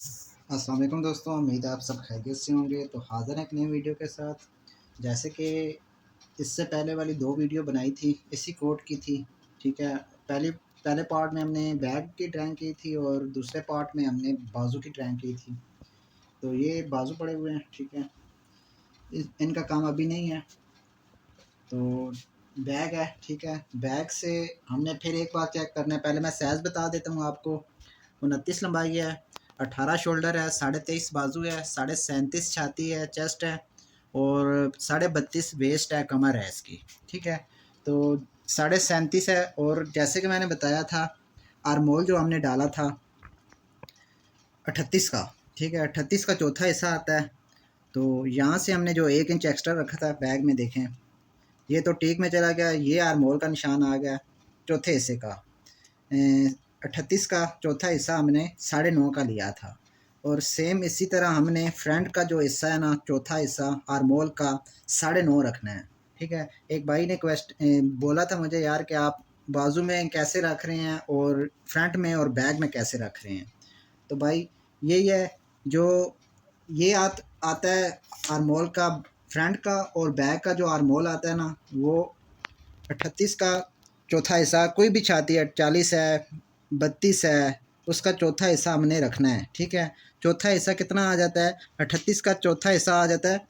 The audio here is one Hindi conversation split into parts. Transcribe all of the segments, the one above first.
अस्सलाम वालेकुम दोस्तों, उम्मीद है आप सब खैरियत से होंगे। तो हाज़िर हैं एक नई वीडियो के साथ। जैसे कि इससे पहले वाली 2 वीडियो बनाई थी, इसी कोट की थी, ठीक है। पहले पार्ट में हमने बैक की ड्राइंग की थी और दूसरे पार्ट में हमने बाजू की ड्राइंग की थी। तो ये बाजू पड़े हुए हैं, ठीक है। इनका काम अभी नहीं है। तो बैग है, ठीक है। बैग से हमने फिर एक बार चेक करना है। पहले मैं साइज़ बता देता हूँ आपको। 29 लंबाई है, 18 शोल्डर है, 23.5 बाजू है, 37.5 छाती है, चेस्ट है और 32.5 वेस्ट है, कमर है इसकी, ठीक है। तो 37.5 है। और जैसे कि मैंने बताया था, आर्मोल जो हमने डाला था 38 का, ठीक है। 38 का चौथा हिस्सा आता है। तो यहाँ से हमने जो 1 इंच एक्स्ट्रा रखा था बैग में, देखें ये तो टीक में चला गया, ये आर्मोल का निशान आ गया चौथे हिस्से का। 38 का चौथा हिस्सा हमने 9.5 का लिया था। और सेम इसी तरह हमने फ्रंट का जो हिस्सा है ना, चौथा हिस्सा आर्मोल का 9.5 रखना है, ठीक है। एक भाई ने बोला था मुझे, यार कि आप बाजू में कैसे रख रहे हैं और फ्रंट में और बैक में कैसे रख रहे हैं। तो भाई यही है, जो ये आता है आर्मोल का, फ्रंट का और बैक का जो आर्मोल आता है ना, वो 38 का चौथा हिस्सा, कोई भी छाती है, 40 है, 32 है, उसका चौथा हिस्सा हमने रखना है, ठीक है। चौथा हिस्सा कितना आ जाता है? 38 का चौथा हिस्सा आ जाता है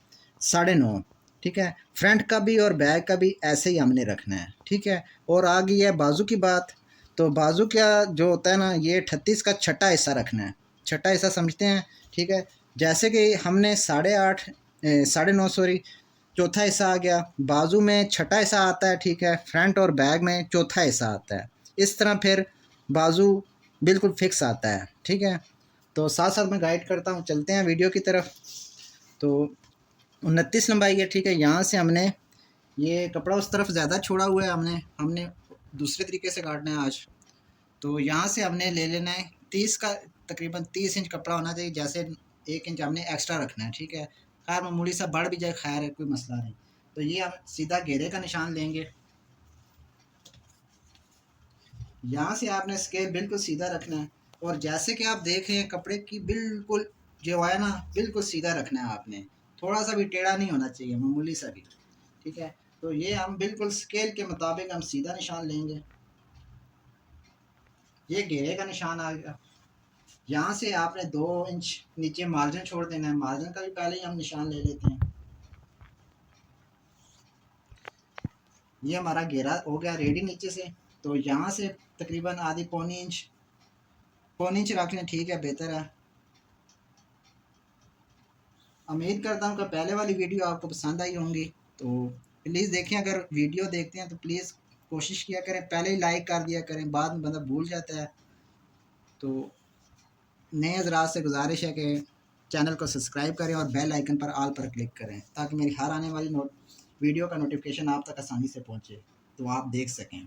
9.5, ठीक है। फ्रंट का भी और बैक का भी ऐसे ही हमने रखना है, ठीक है। और आ गई है बाजू की बात। तो बाजू का जो होता है ना, ये 38 का छठा हिस्सा रखना है। छठा हिस्सा समझते हैं, ठीक है। जैसे कि हमने 9.5 सॉरी, चौथा हिस्सा आ गया, बाजू में छठा हिस्सा आता है, ठीक है। फ्रंट और बैक में चौथा हिस्सा आता है। इस तरह फिर बाजू बिल्कुल फिक्स आता है, ठीक है। तो साथ साथ मैं गाइड करता हूँ, चलते हैं वीडियो की तरफ। तो 29 लंबाई है, ठीक है। यहाँ से हमने ये कपड़ा उस तरफ ज़्यादा छोड़ा हुआ है, हमने हमने दूसरे तरीके से काटना है आज। तो यहाँ से हमने ले लेना है 30 का, तकरीबन 30 इंच कपड़ा होना चाहिए। जैसे 1 इंच हमने एक्स्ट्रा रखना है, ठीक है। खैर मामूली सा बढ़ भी जाए, खैर है, कोई मसला नहीं। तो ये हम सीधा घेरे का निशान लेंगे। यहाँ से आपने स्केल बिल्कुल सीधा रखना है। और जैसे कि आप देख रहे हैं, कपड़े की बिल्कुल जो है ना, बिल्कुल सीधा रखना है आपने। थोड़ा सा भी टेढ़ा नहीं होना चाहिए, मामूली सा भी, ठीक है। तो ये हम बिल्कुल स्केल के मुताबिक हम सीधा निशान लेंगे। ये घेरे का निशान आ गया। यहाँ से आपने 2 इंच नीचे मार्जिन छोड़ देना है। मार्जिन का भी पहले ही हम निशान ले लेते हैं। ये हमारा घेरा हो गया रेडी नीचे से। तो यहाँ से तकरीबन आधी पौनी इंच रख लें, ठीक है, बेहतर है। उम्मीद करता हूँ कि पहले वाली वीडियो आपको पसंद आई होंगी। तो प्लीज़ देखें, अगर वीडियो देखते हैं तो प्लीज़ कोशिश किया करें, पहले ही लाइक कर दिया करें, बाद में बंदा भूल जाता है। तो नए हज़रात से गुजारिश है कि चैनल को सब्सक्राइब करें और बेल आइकन पर ऑल पर क्लिक करें, ताकि मेरी हर आने वाली वीडियो का नोटिफिकेशन आप तक आसानी से पहुंचे, तो आप देख सकें।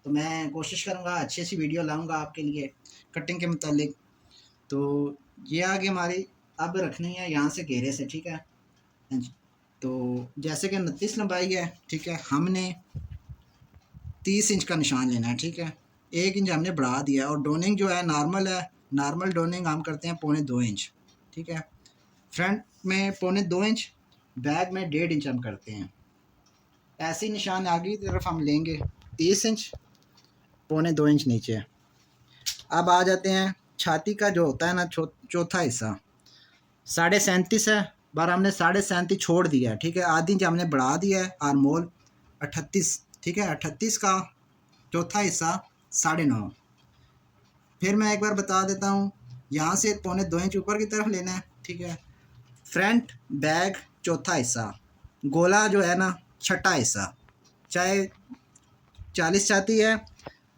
तो मैं कोशिश करूंगा अच्छी अच्छी वीडियो लाऊंगा आपके लिए कटिंग के मुतालिक। तो ये आगे हमारी अब रखनी है यहाँ से घेरे से, ठीक है। तो जैसे कि 29 लंबाई है, ठीक है। हमने 30 इंच का निशान लेना है, ठीक है। 1 इंच हमने बढ़ा दिया। और डोनिंग जो है नॉर्मल है, नॉर्मल डोनिंग हम करते हैं 2.25 इंच, ठीक है। फ्रंट में 2.25 इंच, बैक में 1.5 इंच हम करते हैं। ऐसे ही निशान आगे की तरफ हम लेंगे 30 इंच, 2.25 इंच नीचे। अब आ जाते हैं छाती का जो होता है ना, चौथा हिस्सा 37.5 है, बार हमने 37.5 छोड़ दिया है, ठीक है। आधी इंच हमने बढ़ा दिया है। आरमोल 38, ठीक है। 38 का चौथा हिस्सा 9.5। फिर मैं एक बार बता देता हूँ, यहाँ से 2.25 इंच ऊपर की तरफ लेना है, ठीक है। फ्रंट बैक चौथा हिस्सा, गोला जो है ना छठा हिस्सा, चाहे 40 चाहती है,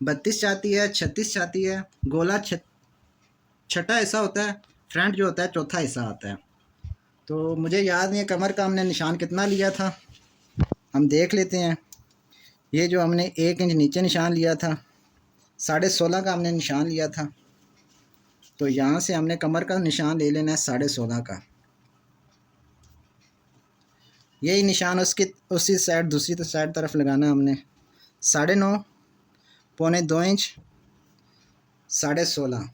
32 चाहती है, 36 चाहती है, गोला छठा हिस्सा होता है। फ्रंट जो होता है चौथा हिस्सा आता है। तो मुझे याद नहीं है कमर का हमने निशान कितना लिया था, हम देख लेते हैं। ये जो हमने 1 इंच नीचे निशान लिया था, 16.5 का हमने निशान लिया था। तो यहाँ से हमने कमर का निशान ले लेना है 16.5 का। यही निशान उसी साइड, दूसरी साइड तरफ लगाना है हमने। 9.5, 2.25 इंच, 16.5।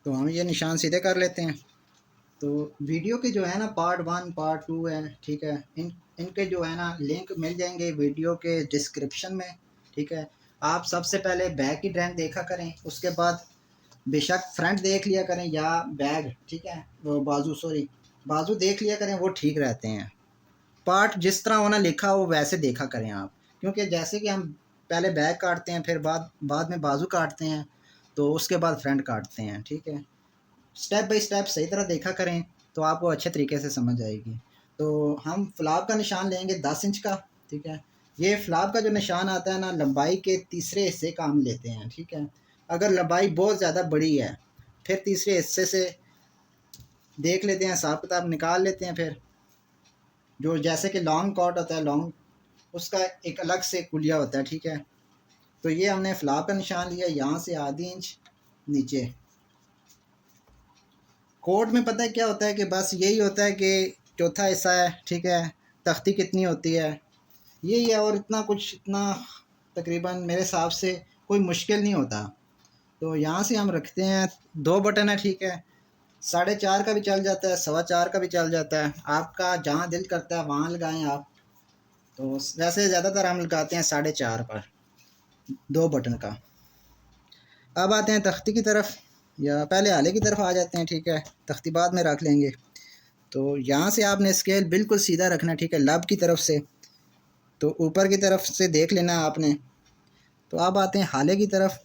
तो हम ये निशान सीधे कर लेते हैं। तो वीडियो के जो है ना पार्ट 1 पार्ट 2 है, ठीक है, इनके जो है ना लिंक मिल जाएंगे वीडियो के डिस्क्रिप्शन में, ठीक है। आप सबसे पहले बैक की ड्राइंग देखा करें, उसके बाद बेशक फ्रंट देख लिया करें या बैग, ठीक है, वो बाजू, सॉरी, बाजू देख लिया करें, वो ठीक रहते हैं। पार्ट जिस तरह होना लिखा हो वैसे देखा करें आप, क्योंकि जैसे कि हम पहले बैक काटते हैं, फिर बाद में बाजू काटते हैं, तो उसके बाद फ्रंट काटते हैं, ठीक है। स्टेप बाय स्टेप सही तरह देखा करें तो आपको अच्छे तरीके से समझ आएगी। तो हम फ्लाप का निशान लेंगे 10 इंच का, ठीक है। ये फ्लाप का जो निशान आता है ना, लंबाई के तीसरे हिस्से का हम लेते हैं, ठीक है। अगर लंबाई बहुत ज़्यादा बड़ी है, फिर तीसरे हिस्से से देख लेते हैं, हिसाब किताब निकाल लेते हैं। फिर जो जैसे कि लॉन्ग कॉट होता है, लॉन्ग, उसका एक अलग से कुलिया होता है, ठीक है। तो ये हमने फ्लाप का निशान लिया, यहाँ से आधी इंच नीचे। कोट में पता है क्या होता है कि बस यही होता है कि चौथा हिस्सा है, ठीक है, तख्ती कितनी होती है, यही है, और इतना कुछ, इतना तकरीबन मेरे हिसाब से कोई मुश्किल नहीं होता। तो यहाँ से हम रखते हैं 2 बटन है, ठीक है। 4.5 का भी चल जाता है, 4.25 का भी चल जाता है, आपका जहाँ दिल करता है वहाँ लगाएं आप। तो वैसे ज़्यादातर हम लगाते हैं 4.5 पर, 2 बटन का। अब आते हैं तख्ती की तरफ, या पहले आले की तरफ आ जाते हैं, ठीक है, तख्ती बाद में रख लेंगे। तो यहाँ से आपने स्केल बिल्कुल सीधा रखना है, ठीक है, लब की तरफ से, तो ऊपर की तरफ से देख लेना आपने। तो अब आते हैं हाले की तरफ।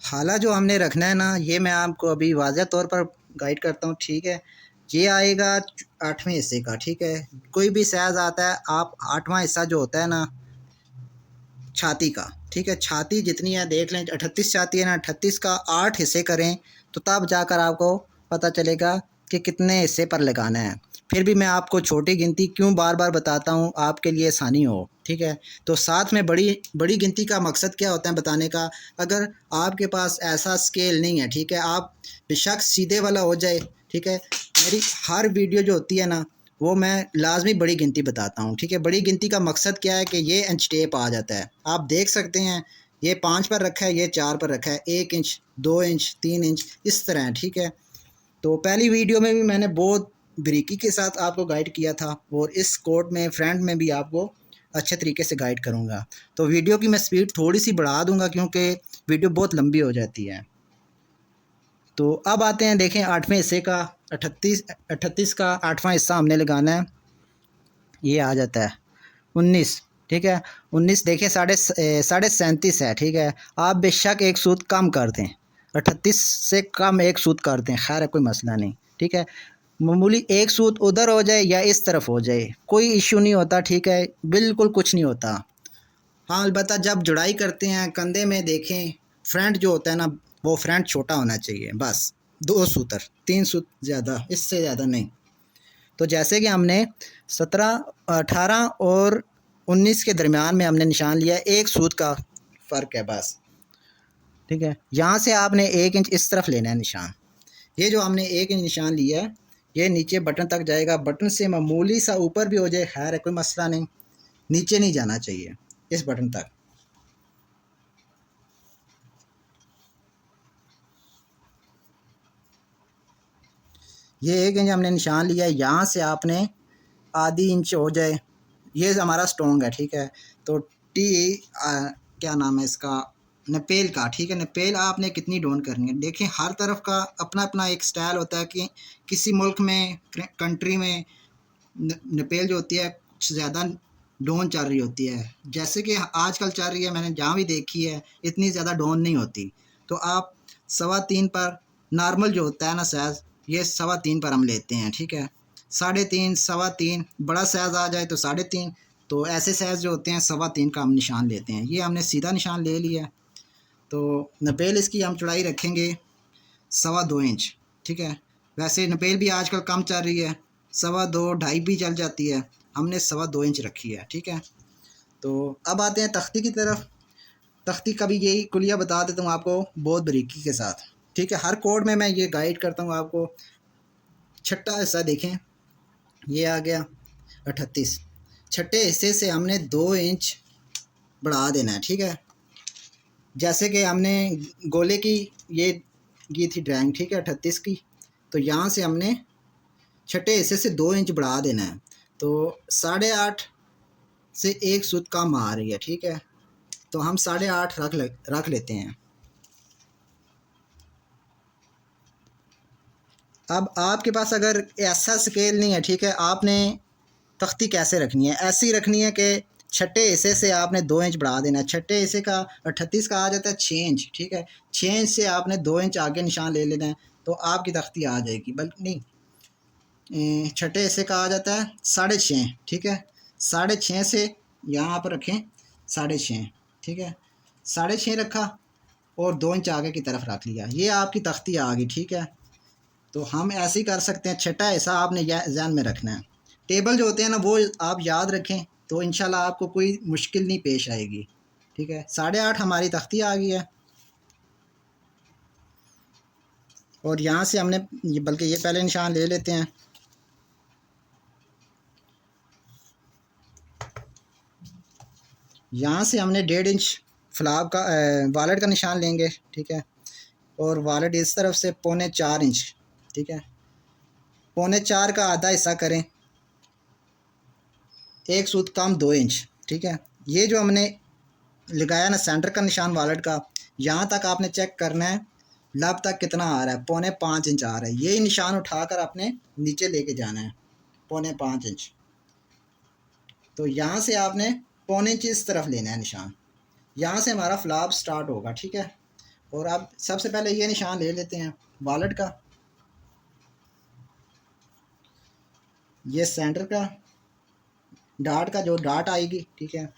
हाला जो हमने रखना है ना, ये मैं आपको अभी वाज़ह तौर पर गाइड करता हूँ, ठीक है। ये आएगा 8वें हिस्से का, ठीक है। कोई भी साइज़ आता है, आप 8वां हिस्सा जो होता है ना छाती का, ठीक है, छाती जितनी है देख लें, 38 छाती है ना, 38 का 8 हिस्से करें, तो तब जाकर आपको पता चलेगा कि कितने हिस्से पर लगाना है। फिर भी मैं आपको छोटी गिनती क्यों बार बार बताता हूँ, आपके लिए आसानी हो, ठीक है। तो साथ में बड़ी बड़ी गिनती का मकसद क्या होता है बताने का, अगर आपके पास ऐसा स्केल नहीं है, ठीक है, आप बेशक सीधे वाला हो जाए, ठीक है। मेरी हर वीडियो जो होती है ना, वो मैं लाजमी बड़ी गिनती बताता हूँ, ठीक है। बड़ी गिनती का मकसद क्या है कि ये इंच टेप आ जाता है, आप देख सकते हैं, ये 5 पर रखा है, ये 4 पर रखा है, 1 इंच, 2 इंच, 3 इंच, इस तरह है, ठीक है। तो पहली वीडियो में भी मैंने बहुत बारीकी के साथ आपको गाइड किया था, और इस कोड में फ्रंट में भी आपको अच्छे तरीके से गाइड करूँगा। तो वीडियो की मैं स्पीड थोड़ी सी बढ़ा दूँगा, क्योंकि वीडियो बहुत लंबी हो जाती है। तो अब आते हैं, देखें 8वें हिस्से का, 38 का 8वां हिस्सा हमने लगाना है, ये आ जाता है 19, ठीक है। 19 देखिए, 37.5 है, ठीक है। आप बेशक एक सूत कम कर दें, 38 से कम एक सूत कर दें, खैर है, कोई मसला नहीं, ठीक है। मामूली एक सूत उधर हो जाए या इस तरफ हो जाए, कोई इशू नहीं होता, ठीक है, बिल्कुल कुछ नहीं होता। हाँ, अलबत्ता जब जुड़ाई करते हैं कंधे में देखें, फ्रंट जो होता है ना, वो फ्रंट छोटा होना चाहिए, बस 2 सूतर, 3 सूत ज़्यादा, इससे ज़्यादा नहीं। तो जैसे कि हमने 17, 18 और 19 के दरमियान में हमने निशान लिया, एक सूत का फ़र्क है बस, ठीक है। यहाँ से आपने 1 इंच इस तरफ लेना है निशान। ये जो हमने 1 इंच निशान लिया है, ये नीचे बटन तक जाएगा, बटन से मामूली सा ऊपर भी हो जाए, खैर है, कोई मसला नहीं, नीचे नहीं जाना चाहिए, इस बटन तक। ये 1 इंच हमने निशान लिया है, यहाँ से आपने आधी इंच हो जाए, ये हमारा स्ट्रॉन्ग है, ठीक है। तो क्या नाम है इसका, नपेल का, ठीक है। नपेल आपने कितनी डोन करनी है, देखिए हर तरफ का अपना अपना एक स्टाइल होता है, कि किसी मुल्क में, कंट्री में नपेल जो होती है कुछ ज़्यादा डोन चल रही होती है, जैसे कि आजकल चल रही है, मैंने जहाँ भी देखी है इतनी ज़्यादा डोन नहीं होती। तो आप 3.25 पर, नॉर्मल जो होता है ना साइज़, ये 3.25 पर हम लेते हैं, ठीक है। 3.5, 3.25, बड़ा साइज़ आ जाए तो 3.5, तो ऐसे साइज़ जो होते हैं 3.25 का हम निशान लेते हैं। ये हमने सीधा निशान ले लिया। तो नपेल इसकी हम चौड़ाई रखेंगे 2.25 इंच, ठीक है। वैसे नपेल भी आजकल कम चल रही है, 2.25, 2.5 भी चल जाती है, हमने 2.25 इंच रखी है, ठीक है। तो अब आते हैं तख्ती की तरफ। तख्ती का भी यही कुलिया बता देता हूँ आपको बहुत बारीकी के साथ, ठीक है। हर कोड में मैं ये गाइड करता हूँ आपको। छठा हिस्सा देखें, ये आ गया 38, छठे हिस्से से हमने 2 इंच बढ़ा देना है, ठीक है। जैसे कि हमने गोले की ये की थी ड्राइंग, ठीक है, 38 की। तो यहाँ से हमने छठे हिस्से से 2 इंच बढ़ा देना है। तो 8.5 से 1 सूत कम आ रही है, ठीक है। तो हम 8.5 रख लेते हैं। अब आपके पास अगर ऐसा स्केल नहीं है, ठीक है, आपने तख्ती कैसे रखनी है? ऐसी रखनी है कि छठे हिस्से से आपने 2 इंच बढ़ा देना है। छठे हिस्से का 38 का आ जाता है 6 इंच, ठीक है। 6 इंच से आपने 2 इंच आगे निशान ले लेना है, तो आपकी तख्ती आ जाएगी। बल्कि नहीं, छठे हिस्से का आ जाता है 6.5, ठीक है। 6.5 से यहाँ पर रखें 6.5, ठीक है। 6.5 रखा और 2 इंच आगे की तरफ रख लिया, ये आपकी तख्ती आ गई, ठीक है। तो हम ऐसे ही कर सकते हैं। छठा हिस्सा आपने ध्यान में रखना है। टेबल जो होते हैं ना वो आप याद रखें, तो इंशाल्लाह आपको कोई मुश्किल नहीं पेश आएगी, ठीक है। 8.5 हमारी तख्ती आ गई है। और यहाँ से हमने बल्कि ये पहले निशान ले लेते हैं। यहाँ से हमने 1.5 इंच फ्लाव का वॉलेट का निशान लेंगे, ठीक है। और वॉलेट इस तरफ से 3.25 इंच, ठीक है। 3.25 का आधा हिस्सा करें, 1 सूत कम 2 इंच, ठीक है। ये जो हमने लगाया ना सेंटर का निशान वॉलेट का, यहाँ तक आपने चेक करना है लब तक कितना आ रहा है। 4.25 इंच आ रहा है। यही निशान उठाकर आपने नीचे लेके जाना है 4.25 इंच। तो यहाँ से आपने 1.25 इंच इस तरफ लेना है निशान। यहाँ से हमारा फ्लाप स्टार्ट होगा, ठीक है। और अब सबसे पहले ये निशान ले लेते हैं वॉलेट का, ये सेंटर का डाट का जो डाट आएगी, ठीक है।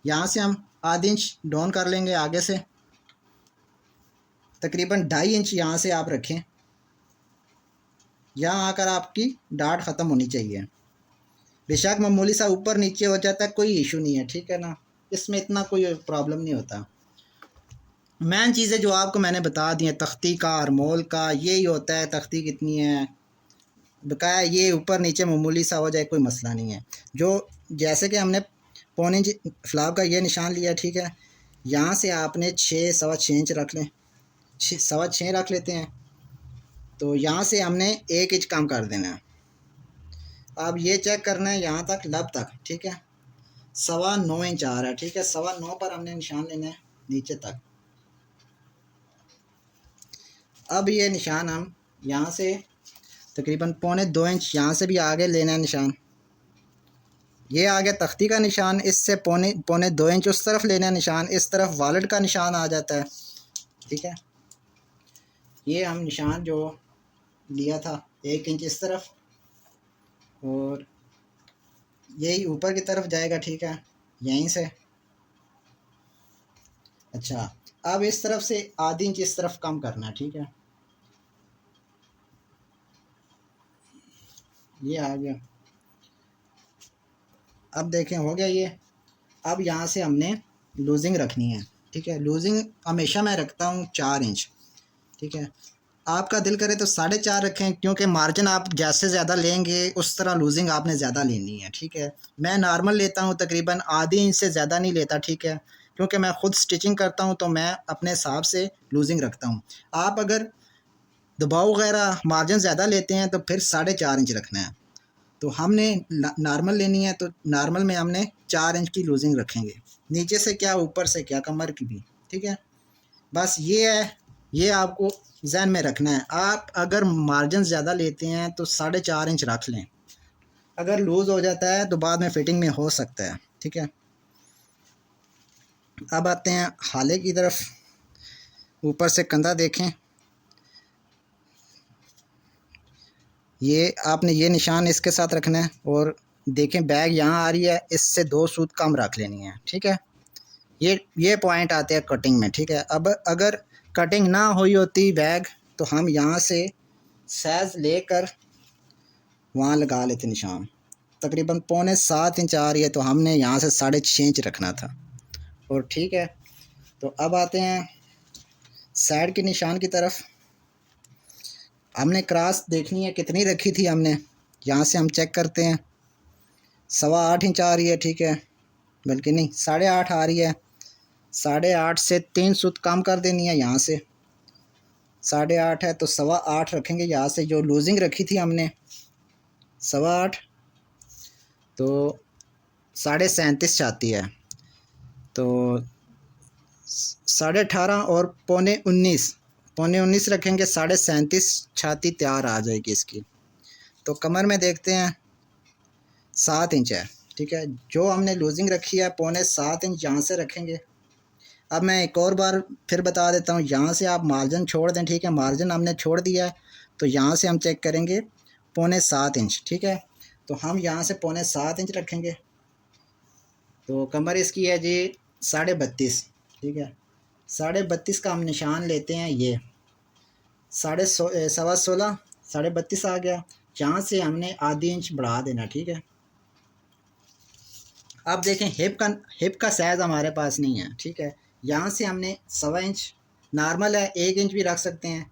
यहाँ से हम आधा इंच डाउन कर लेंगे आगे से, तकरीबन 2.5 इंच यहाँ से आप रखें। यहाँ आकर आपकी डाट ख़त्म होनी चाहिए। बेशक मामूली सा ऊपर नीचे हो जाता है, कोई इशू नहीं है, ठीक है ना, इसमें इतना कोई प्रॉब्लम नहीं होता। मेन चीज़ें जो आपको मैंने बता दी हैं, तख्ती का अरमोल का यही होता है, तख्ती कितनी है बकाया, ये ऊपर नीचे मामूली सा हो जाए कोई मसला नहीं है। जो जैसे कि हमने 1.25 इंच फ्लाव का ये निशान लिया, ठीक है। यहाँ से आपने 6 सवा 6 इंच रख लें, 6 रख लेते हैं। तो यहाँ से हमने 1 इंच कम कर देना है। अब ये चेक करना है यहाँ तक लब तक, ठीक है। 9.25 इंच आ रहा है, ठीक है। 9.25 पर हमने निशान लेना है नीचे तक। अब ये निशान हम यहाँ से तकरीबन 1.25 इंच यहाँ से भी आगे लेना है निशान। ये आ गया तख्ती का निशान, इससे 1.25 इंच उस तरफ लेना है निशान। इस तरफ वॉलेट का निशान आ जाता है, ठीक है। ये हम निशान जो लिया था 1 इंच इस तरफ, और यही ऊपर की तरफ जाएगा, ठीक है, यहीं से। अच्छा, अब इस तरफ से आधी इंच इस तरफ कम करना है, ठीक है। ये आ गया। अब देखें हो गया ये। अब यहाँ से हमने लूजिंग रखनी है, ठीक है। लूजिंग हमेशा मैं रखता हूँ 4 इंच, ठीक है। आपका दिल करे तो 4.5 रखें, क्योंकि मार्जिन आप जैसे ज़्यादा लेंगे उस तरह लूजिंग आपने ज़्यादा लेनी है, ठीक है। मैं नॉर्मल लेता हूँ, तकरीबन आधी इंच से ज़्यादा नहीं लेता, ठीक है, क्योंकि मैं ख़ुद स्टिचिंग करता हूँ तो मैं अपने हिसाब से लूजिंग रखता हूँ। आप अगर दबाव वगैरह मार्जिन ज़्यादा लेते हैं तो फिर 4.5 इंच रखना है। तो हमने नॉर्मल लेनी है, तो नॉर्मल में हमने 4 इंच की लूजिंग रखेंगे, नीचे से क्या ऊपर से क्या, कमर की भी, ठीक है। बस ये है, ये आपको जहन में रखना है। आप अगर मार्जिन ज़्यादा लेते हैं तो 4.5 इंच रख लें, अगर लूज़ हो जाता है तो बाद में फिटिंग में हो सकता है, ठीक है। अब आते हैं हाले की तरफ। ऊपर से कंधा देखें, ये आपने ये निशान इसके साथ रखना है, और देखें बैग यहाँ आ रही है, इससे 2 सूत कम रख लेनी है, ठीक है। ये पॉइंट आते हैं कटिंग में, ठीक है। अब अगर कटिंग ना हुई होती बैग, तो हम यहाँ से साइज लेकर वहाँ लगा लेते निशान। तकरीबन 6.25 इंच आ रही है, तो हमने यहाँ से 6.5 इंच रखना था, और ठीक है। तो अब आते हैं साइड के निशान की तरफ। हमने क्रॉस देखनी है कितनी रखी थी हमने, यहाँ से हम चेक करते हैं। 8.25 इंच आ रही है, ठीक है, बल्कि नहीं 8.5 आ रही है। 8.5 से 3 सूत कम कर देनी है यहाँ से, 8.5 है तो 8.25 रखेंगे यहाँ से, जो लूजिंग रखी थी हमने 8.25, तो 37.5 चाहती है, तो 18.5 और 19.5 रखेंगे, 37.5 छाती तैयार आ जाएगी इसकी। तो कमर में देखते हैं 7 इंच है, ठीक है। जो हमने लूजिंग रखी है 6.25 इंच यहाँ से रखेंगे। अब मैं एक और बार फिर बता देता हूँ, यहाँ से आप मार्जिन छोड़ दें, ठीक है। मार्जिन हमने छोड़ दिया है, तो यहाँ से हम चेक करेंगे 6.25 इंच, ठीक है। तो हम यहाँ से 6.25 इंच रखेंगे। तो कमर इसकी है जी 32.5, ठीक है। 32.5 का हम निशान लेते हैं, ये 16.5 32.5 आ गया। यहाँ से हमने आधी इंच बढ़ा देना, ठीक है। अब देखें हिप का साइज़ हमारे पास नहीं है, ठीक है। यहाँ से हमने 1.25 इंच, नॉर्मल है 1 इंच भी रख सकते हैं,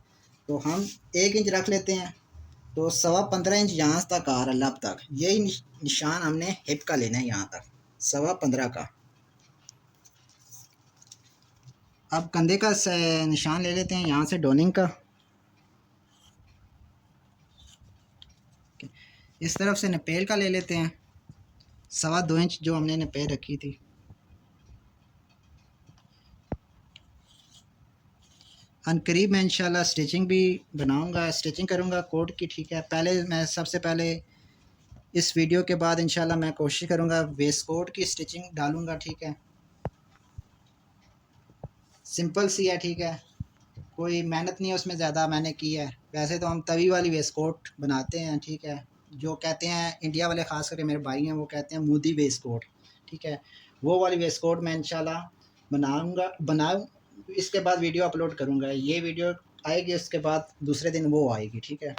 तो हम 1 इंच रख लेते हैं। तो 15.25 इंच यहाँ तक आ रहा है, लब तक। यही निशान हमने हिप का लेना है, यहाँ तक 15.25 का। अब कंधे का निशान ले लेते हैं, यहाँ से डोनिंग का। इस तरफ से नपेल का ले लेते हैं, 2.25 इंच जो हमने नपेल रखी थी। अनकरीब मैं इंशाल्लाह स्टिचिंग भी बनाऊंगा, स्टिचिंग करूंगा कोट की, ठीक है। सबसे पहले इस वीडियो के बाद इंशाल्लाह मैं कोशिश करूंगा वेस्ट कोट की स्टिचिंग डालूंगा, ठीक है। सिंपल सी है, ठीक है, कोई मेहनत नहीं है उसमें ज़्यादा मैंने की है। वैसे तो हम तवी वाली वेस्ट कोट बनाते हैं, ठीक है, जो कहते हैं इंडिया वाले, ख़ास करके मेरे भाई हैं, वो कहते हैं मोदी वेस्ट कोट, ठीक है। वो वाली वेस्ट कोट मैं इंशाल्लाह बनाऊँ, इसके बाद वीडियो अपलोड करूँगा। ये वीडियो आएगी, उसके बाद दूसरे दिन वो आएगी, ठीक है।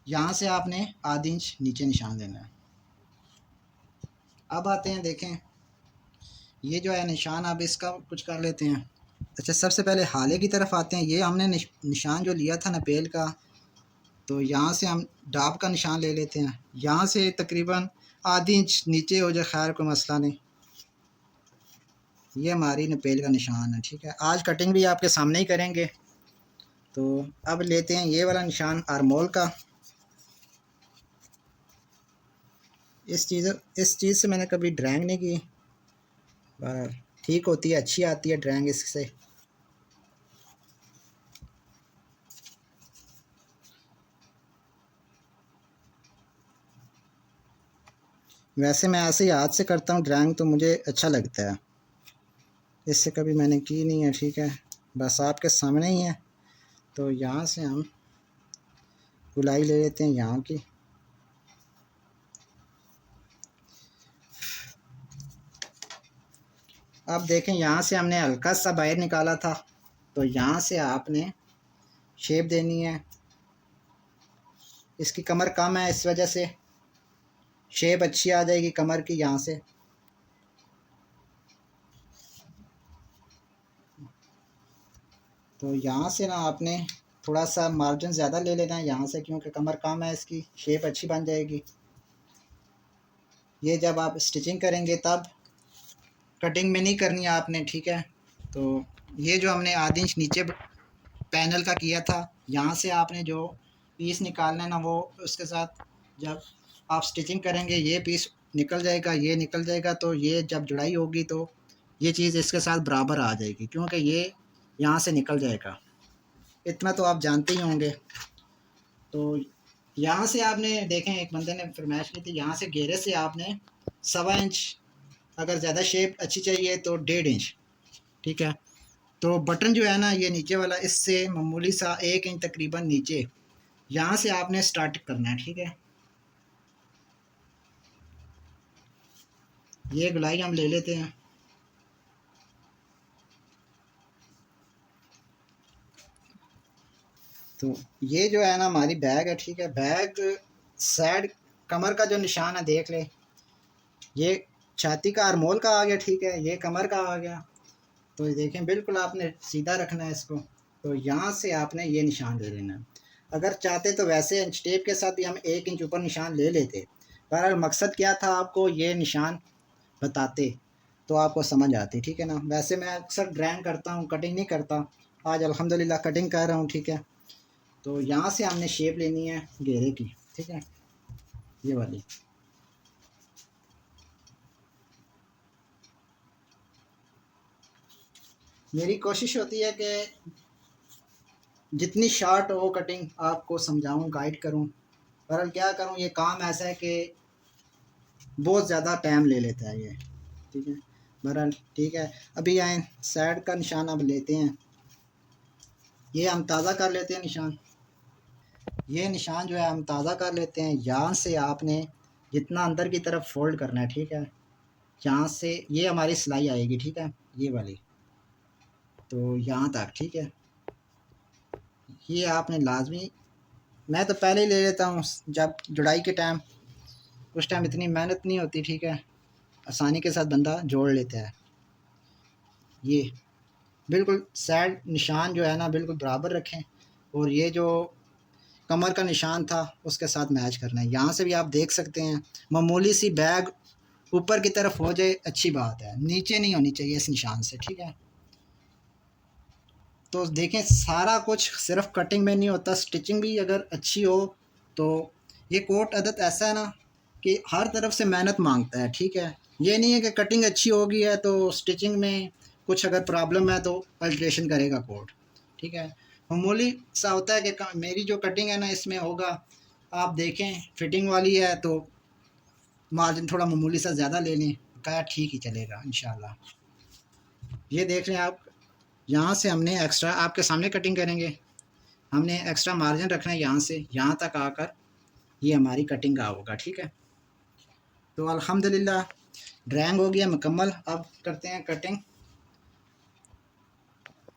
यहाँ से आपने आधी इंच नीचे निशान देना है। अब आते हैं, देखें ये जो है निशान, अब इसका कुछ कर लेते हैं। अच्छा, सबसे पहले हाले की तरफ आते हैं। ये हमने निशान जो लिया था नपेल का, तो यहाँ से हम डाब का निशान ले लेते हैं। यहाँ से तकरीबन आधी इंच नीचे हो जाए, खैर कोई मसला नहीं। ये हमारी नपेल का निशान है, ठीक है। आज कटिंग भी आपके सामने ही करेंगे। तो अब लेते हैं ये वाला निशान आर्मोल का। इस चीज़ से मैंने कभी ड्राइंग नहीं की, ठीक होती है, अच्छी आती है ड्राइंग इससे। वैसे मैं ऐसे ही हाथ से करता हूँ ड्राइंग, तो मुझे अच्छा लगता है, इससे कभी मैंने की नहीं है, ठीक है। बस आपके सामने ही है। तो यहाँ से हम गुलाई ले लेते हैं यहाँ की। अब देखें, यहाँ से हमने हल्का सा बाहर निकाला था, तो यहाँ से आपने शेप देनी है। इसकी कमर कम है, इस वजह से शेप अच्छी आ जाएगी कमर की यहाँ से। तो यहाँ से ना आपने थोड़ा सा मार्जिन ज़्यादा ले लेना है यहाँ से, क्योंकि कमर कम है, इसकी शेप अच्छी बन जाएगी। ये जब आप स्टिचिंग करेंगे तब, कटिंग में नहीं करनी है आपने, ठीक है। तो ये जो हमने आधी इंच नीचे पैनल का किया था, यहाँ से आपने जो पीस निकालना है ना, वो उसके साथ जब आप स्टिचिंग करेंगे ये पीस निकल जाएगा, ये निकल जाएगा। तो ये जब जुड़ाई होगी तो ये चीज़ इसके साथ बराबर आ जाएगी, क्योंकि ये यहाँ से निकल जाएगा। इतना तो आप जानते ही होंगे। तो यहाँ से आपने देखें, एक बंदे ने फरमाइश की थी, यहाँ से घेरे से आपने 1.25 इंच, अगर ज़्यादा शेप अच्छी चाहिए तो 1.5 इंच, ठीक है। तो बटन जो है ना, ये नीचे वाला, इससे मामूली सा 1 इंच तकरीबन नीचे, यहाँ से आपने स्टार्ट करना है, ठीक है। ये गुलाई हम ले लेते हैं। तो ये जो है ना हमारी बैग है, ठीक है। बैग साइड कमर का जो निशान है देख ले, ये छाती का आर्मोल का आ गया, ठीक है। ये कमर का आ गया। तो देखें, बिल्कुल आपने सीधा रखना है इसको। तो यहाँ से आपने ये निशान ले लेना है। अगर चाहते तो वैसे इंच टेप के साथ भी हम 1 इंच ऊपर निशान ले लेते, पर मकसद क्या था, आपको ये निशान बताते तो आपको समझ आती, ठीक है ना। वैसे मैं अक्सर ड्राइंग करता हूँ, कटिंग नहीं करता, आज अल्हम्दुलिल्लाह कटिंग कर रहा हूँ, ठीक है। तो यहाँ से हमने शेप लेनी है घेरे की, ठीक है, ये वाली। मेरी कोशिश होती है कि जितनी शॉर्ट हो कटिंग आपको समझाऊं, गाइड करूं, पर क्या करूं, ये काम ऐसा है कि बहुत ज़्यादा टाइम ले लेता है ये, ठीक है। बहरहाल ठीक है, अभी आए साइड का निशान अब लेते हैं। ये हम ताज़ा कर लेते हैं निशान। ये निशान जो है हम ताज़ा कर लेते हैं। यहाँ से आपने जितना अंदर की तरफ फोल्ड करना है, ठीक है, यहाँ से ये हमारी सिलाई आएगी, ठीक है, ये वाली, तो यहाँ तक, ठीक है। ये आपने लाजमी, मैं तो पहले ही ले लेता हूँ जब जुड़ाई के टाइम, उस टाइम इतनी मेहनत नहीं होती, ठीक है, आसानी के साथ बंदा जोड़ लेता है। ये बिल्कुल साइड निशान जो है ना बिल्कुल बराबर रखें, और ये जो कमर का निशान था उसके साथ मैच करना है। यहाँ से भी आप देख सकते हैं, मामूली सी बैग ऊपर की तरफ हो जाए अच्छी बात है, नीचे नहीं होनी चाहिए इस निशान से, ठीक है। तो देखें, सारा कुछ सिर्फ कटिंग में नहीं होता, स्टिचिंग भी अगर अच्छी हो तो ये कोट अदद ऐसा है ना कि हर तरफ से मेहनत मांगता है, ठीक है। ये नहीं है कि कटिंग अच्छी होगी है तो स्टिचिंग में कुछ अगर प्रॉब्लम है तो अल्ट्रेशन करेगा कोट, ठीक है। मामूली सा होता है कि मेरी जो कटिंग है ना इसमें होगा, आप देखें फिटिंग वाली है तो मार्जिन थोड़ा मामूली सा ज़्यादा ले लें, क्या ठीक ही चलेगा इंशाल्लाह। ये देख रहे हैं आप, यहाँ से हमने एक्स्ट्रा आपके सामने कटिंग करेंगे, हमने एक्स्ट्रा मार्जिन रखना है यहाँ से यहाँ तक आकर, ये हमारी कटिंग का होगा, ठीक है। तो अल्हम्दुलिल्लाह ड्राइंग हो गया मुकम्मल। अब करते हैं कटिंग,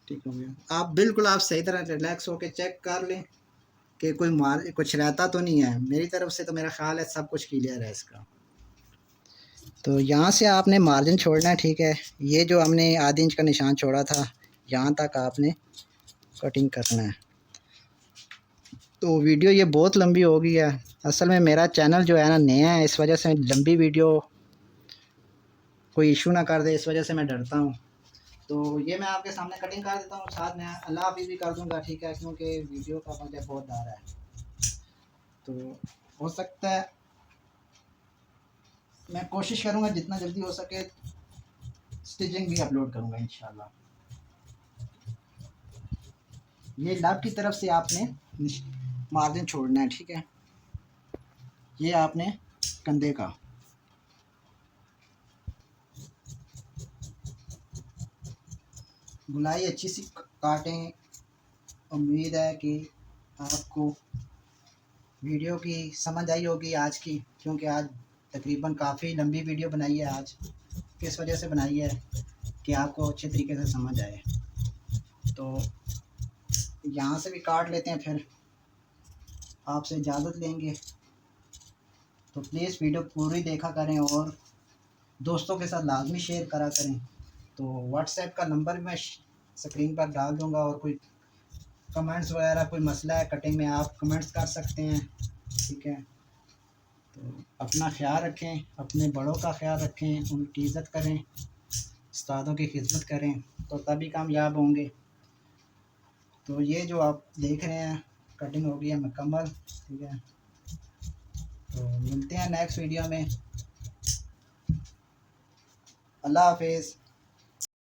ठीक हो गया। आप बिल्कुल आप सही तरह रिलैक्स होकर चेक कर लें कि कोई मार कुछ रहता तो नहीं है। मेरी तरफ से तो मेरा ख्याल है सब कुछ क्लियर है इसका। तो यहाँ से आपने मार्जिन छोड़ना है, ठीक है। ये जो हमने आधी इंच का निशान छोड़ा था यहाँ तक आपने कटिंग करना है। तो वीडियो ये बहुत लंबी हो गई है, असल में मेरा चैनल जो है ना नया है, इस वजह से लंबी वीडियो कोई इशू ना कर दे, इस वजह से मैं डरता हूँ। तो ये मैं आपके सामने कटिंग कर देता हूँ, साथ में अल्लाह हाफिज़ भी कर दूँगा, ठीक है, क्योंकि वीडियो का मुझे बहुत डर है। तो हो सकता है मैं कोशिश करूँगा जितना जल्दी हो सके स्टिचिंग भी अपलोड करूँगा इंशाल्लाह। ये लैब की तरफ से आपने मार्जिन छोड़ना है, ठीक है। ये आपने कंधे का, गुलाई अच्छी सी काटें। उम्मीद है कि आपको वीडियो की समझ आई होगी आज की, क्योंकि आज तकरीबन काफ़ी लंबी वीडियो बनाई है। आज किस वजह से बनाई है कि आपको अच्छे तरीके से समझ आए। तो यहाँ से भी काट लेते हैं, फिर आपसे इजाज़त लेंगे। तो प्लीज़ वीडियो पूरी देखा करें और दोस्तों के साथ लाजमी शेयर करा करें। तो व्हाट्सएप का नंबर भी मैं स्क्रीन पर डाल दूँगा, और कोई कमेंट्स वगैरह कोई मसला है कटिंग में आप कमेंट्स कर सकते हैं, ठीक है। तो अपना ख्याल रखें, अपने बड़ों का ख्याल रखें, उनकी इज़्ज़त करें, उस्तादों की खिदमत करें, तो तभी कामयाब होंगे। तो ये जो आप देख रहे हैं कटिंग हो गई है मुकम्मल, ठीक है। तो मिलते हैं नेक्स्ट वीडियो में। अल्लाह हाफिज़।